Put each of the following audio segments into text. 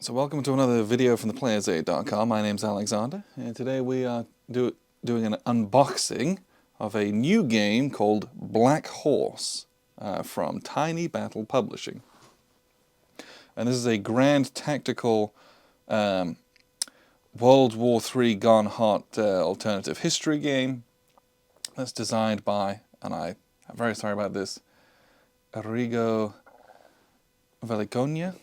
So welcome to another video from theplayersaid.com. My name's Alexander, and today we are doing an unboxing of a new game called Blackhorse from Tiny Battle Publishing. And this is a grand tactical World War III gone hot alternative history game that's designed by, and I'm very sorry about this, Arrigo Veliconia.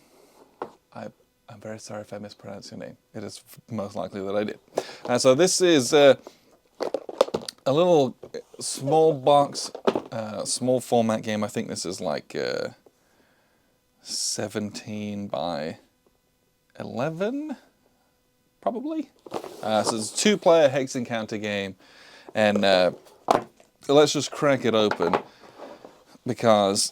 I'm very sorry if I mispronounce your name. It is most likely that I did. So this is a little small box, small format game. I think this is like 17 by 11, probably. So it's a two-player hex encounter game, and let's just crack it open because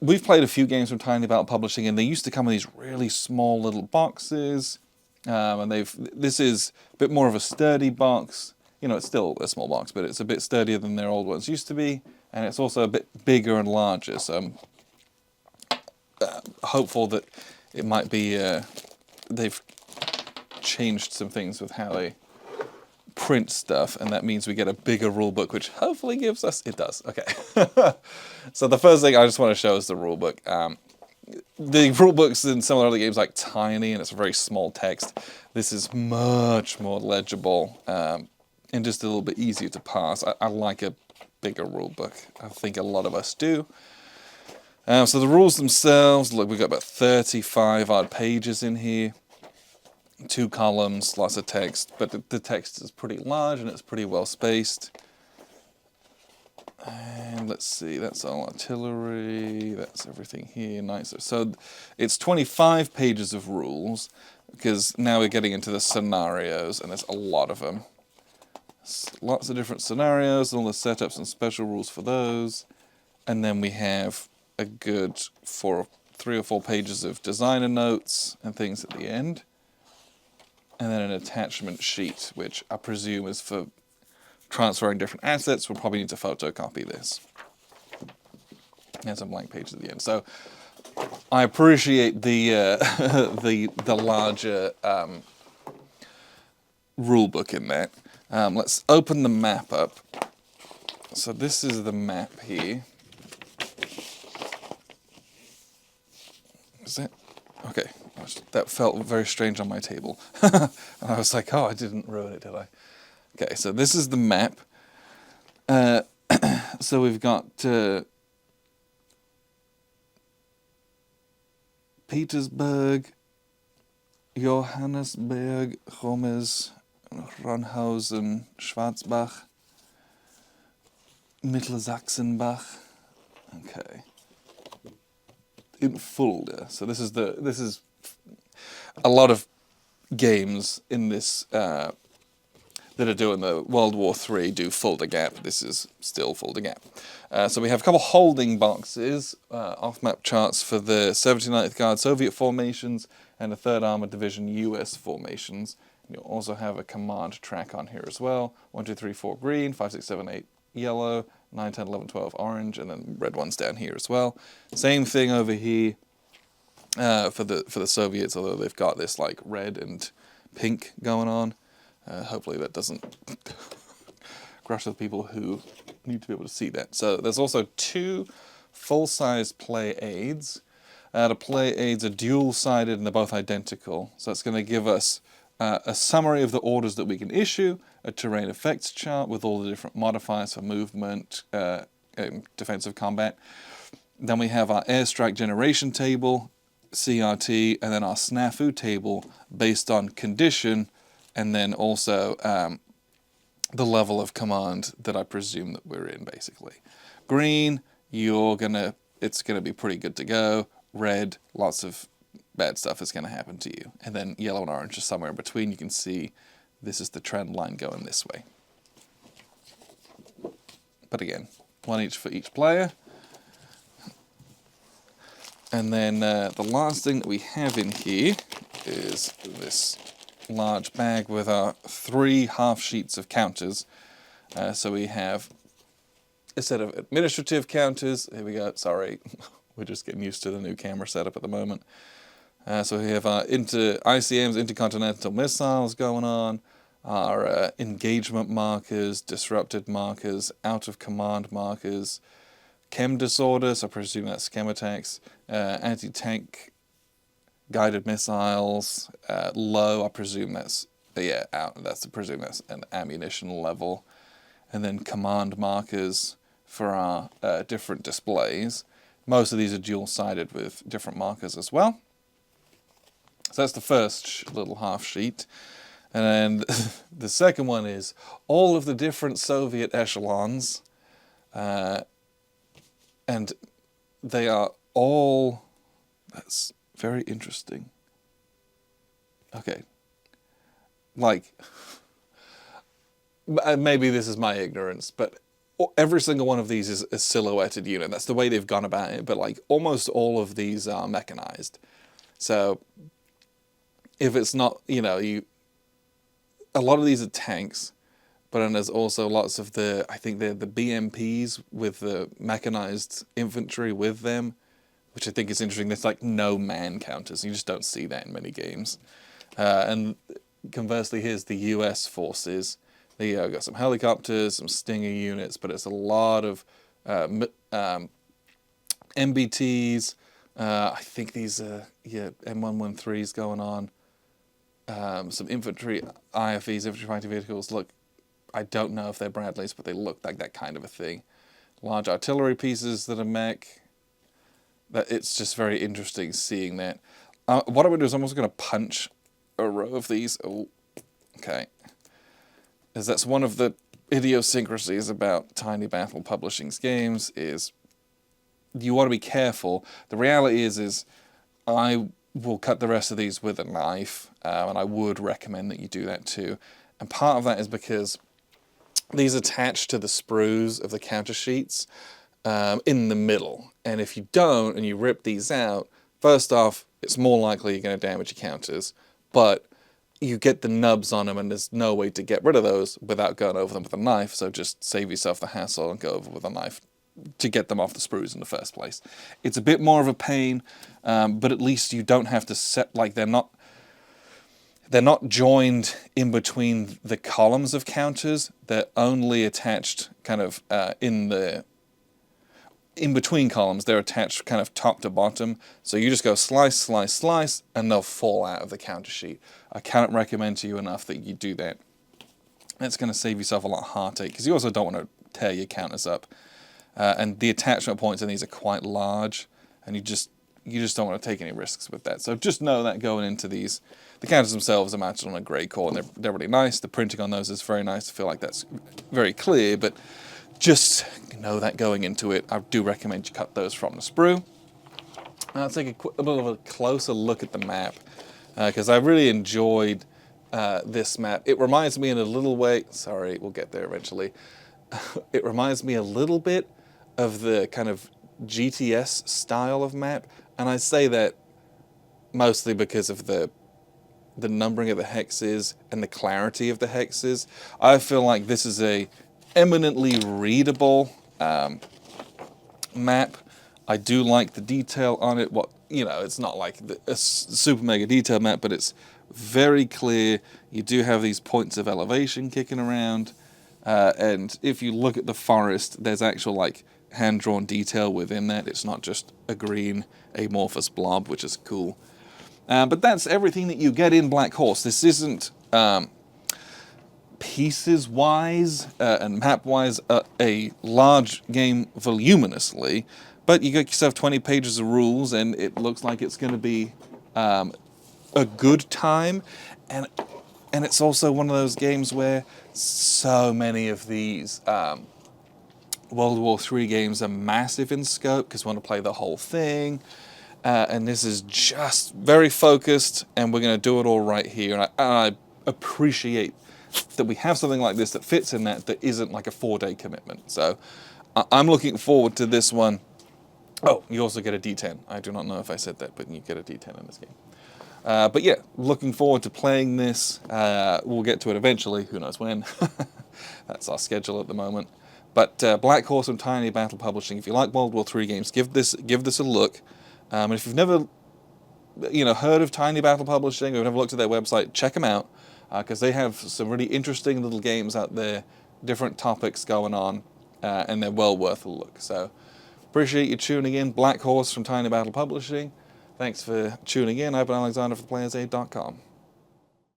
we've played a few games from Tiny Battle Publishing, and they used to come in these really small little boxes. And this is a bit more of a sturdy box. You know, it's still a small box, but it's a bit sturdier than their old ones used to be, and it's also a bit bigger and larger. So I'm hopeful that it might be they've changed some things with how they print stuff, and that means we get a bigger rulebook, which hopefully gives us, it does, okay. So the first thing I just want to show is the rulebook. The rulebooks in some of the other games like tiny, and it's a very small text. This is much more legible and just a little bit easier to pass. I like a bigger rulebook. I think a lot of us do. So the rules themselves, look, we've got about 35 odd pages in here. 2 columns, lots of text, but the text is pretty large and it's pretty well spaced. And let's see, that's all artillery, that's everything here, nice. So it's 25 pages of rules, because now we're getting into the scenarios, and there's a lot of them. Lots of different scenarios, all the setups and special rules for those. And then we have a good 3 or 4 pages of designer notes and things at the end. And then an attachment sheet, which I presume is for transferring different assets. We'll probably need to photocopy this. And some blank pages at the end. So I appreciate the the larger rule book in that. Let's open the map up. So this is the map here. Is that okay? That felt very strange on my table. And I was like, oh, I didn't ruin it, did I? Okay, so this is the map. So we've got Petersburg, Johannesburg, Romes, Ronhausen, Schwarzbach, Mittelsachsenbach. Okay. In Fulda. So this is a lot of games in this that are doing the World War III do Fulda Gap. This is still Fulda Gap. So we have a couple holding boxes, off-map charts for the 79th Guard Soviet formations and the 3rd Armored Division US formations. You'll also have a command track on here as well. 1, 2, 3, 4 green, 5, 6, 7, 8 yellow, 9, 10, 11, 12 orange, and then red ones down here as well. Same thing over here for the Soviets, although they've got this like red and pink going on. Hopefully that doesn't crush the people who need to be able to see that. So there's also 2 full-size play aids. The play aids are dual-sided and they're both identical. So it's going to give us a summary of the orders that we can issue, a terrain effects chart with all the different modifiers for movement, defensive combat. Then we have our airstrike generation table, CRT, and then our snafu table based on condition, and then also the level of command that I presume that we're in, basically. Green, it's gonna be pretty good to go. Red, lots of bad stuff is going to happen to you. And then yellow and orange is somewhere in between. You can see this is the trend line going this way. But again, 1 each for each player. And then the last thing that we have in here is this large bag with our 3 half sheets of counters. So we have a set of administrative counters. Here we go, sorry. We're just getting used to the new camera setup at the moment. So we have our ICMs, intercontinental missiles going on, our engagement markers, disrupted markers, out of command markers, chem disorders, I presume that's chem attacks, anti-tank guided missiles, low, I presume that's, I presume that's an ammunition level, and then command markers for our different displays. Most of these are dual-sided with different markers as well. So that's the first little half sheet. And then the second one is all of the different Soviet echelons. And they are all... That's very interesting. Okay. Like, maybe this is my ignorance, but every single one of these is a silhouetted unit. That's the way they've gone about it, but like almost all of these are mechanized. So if it's not, a lot of these are tanks, but then there's also lots of I think they're the BMPs with the mechanized infantry with them, which I think is interesting. There's like no man counters. You just don't see that in many games. And conversely, here's the US forces. They got some helicopters, some Stinger units, but it's a lot of MBTs. I think these are M113s going on. Some infantry IFVs, infantry fighting vehicles. Look, I don't know if they're Bradleys, but they look like that kind of a thing. Large artillery pieces that are mech. It's just very interesting seeing that. What I'm going to do is I'm also going to punch a row of these. Oh, okay. As that's one of the idiosyncrasies about Tiny Battle Publishing's games is you want to be careful. The reality is I will cut the rest of these with a knife, and I would recommend that you do that too. And part of that is because these attach to the sprues of the counter sheets in the middle. And if you don't, and you rip these out, first off, it's more likely you're going to damage your counters, but you get the nubs on them, and there's no way to get rid of those without going over them with a knife, so just save yourself the hassle and go over with a knife to get them off the sprues in the first place. It's a bit more of a pain, but at least you don't have to set, like, they're not joined in between the columns of counters. They're only attached kind of in between columns. They're attached kind of top to bottom. So you just go slice, slice, slice, and they'll fall out of the counter sheet. I cannot recommend to you enough that you do that. It's going to save yourself a lot of heartache, because you also don't want to tear your counters up. And the attachment points on these are quite large, and you just don't want to take any risks with that. So just know that going into these. The counters themselves are mounted on a grey core, and they're really nice. The printing on those is very nice. I feel like that's very clear, but just know that going into it. I do recommend you cut those from the sprue. Now let's take a bit of a closer look at the map, because I really enjoyed this map. It reminds me in a little way, sorry, we'll get there eventually. It reminds me a little bit of the kind of GTS style of map, and I say that mostly because of the numbering of the hexes and the clarity of the hexes. I feel like this is a eminently readable map. I do like the detail on it. It's not like a super mega detailed map, but it's very clear. You do have these points of elevation kicking around, and if you look at the forest, there's actual like hand-drawn detail within that. It's not just a green amorphous blob, which is cool. But that's everything that you get in Blackhorse. This isn't pieces-wise and map-wise a large game voluminously, but you get yourself 20 pages of rules, and it looks like it's going to be a good time. And it's also one of those games where so many of these World War III games are massive in scope because we want to play the whole thing. And this is just very focused, and we're going to do it all right here. And I appreciate that we have something like this that fits in that isn't like a 4-day commitment. So I'm looking forward to this one. Oh, you also get a D10. I do not know if I said that, but you get a D10 in this game. But yeah, looking forward to playing this. We'll get to it eventually. Who knows when? That's our schedule at the moment. But Blackhorse from Tiny Battle Publishing. If you like World War III games, give this a look. And if you've never heard of Tiny Battle Publishing or never looked at their website, check them out, because they have some really interesting little games out there, different topics going on, and they're well worth a look. So appreciate you tuning in. Blackhorse from Tiny Battle Publishing. Thanks for tuning in. I've been Alexander for PlayerSaid.com.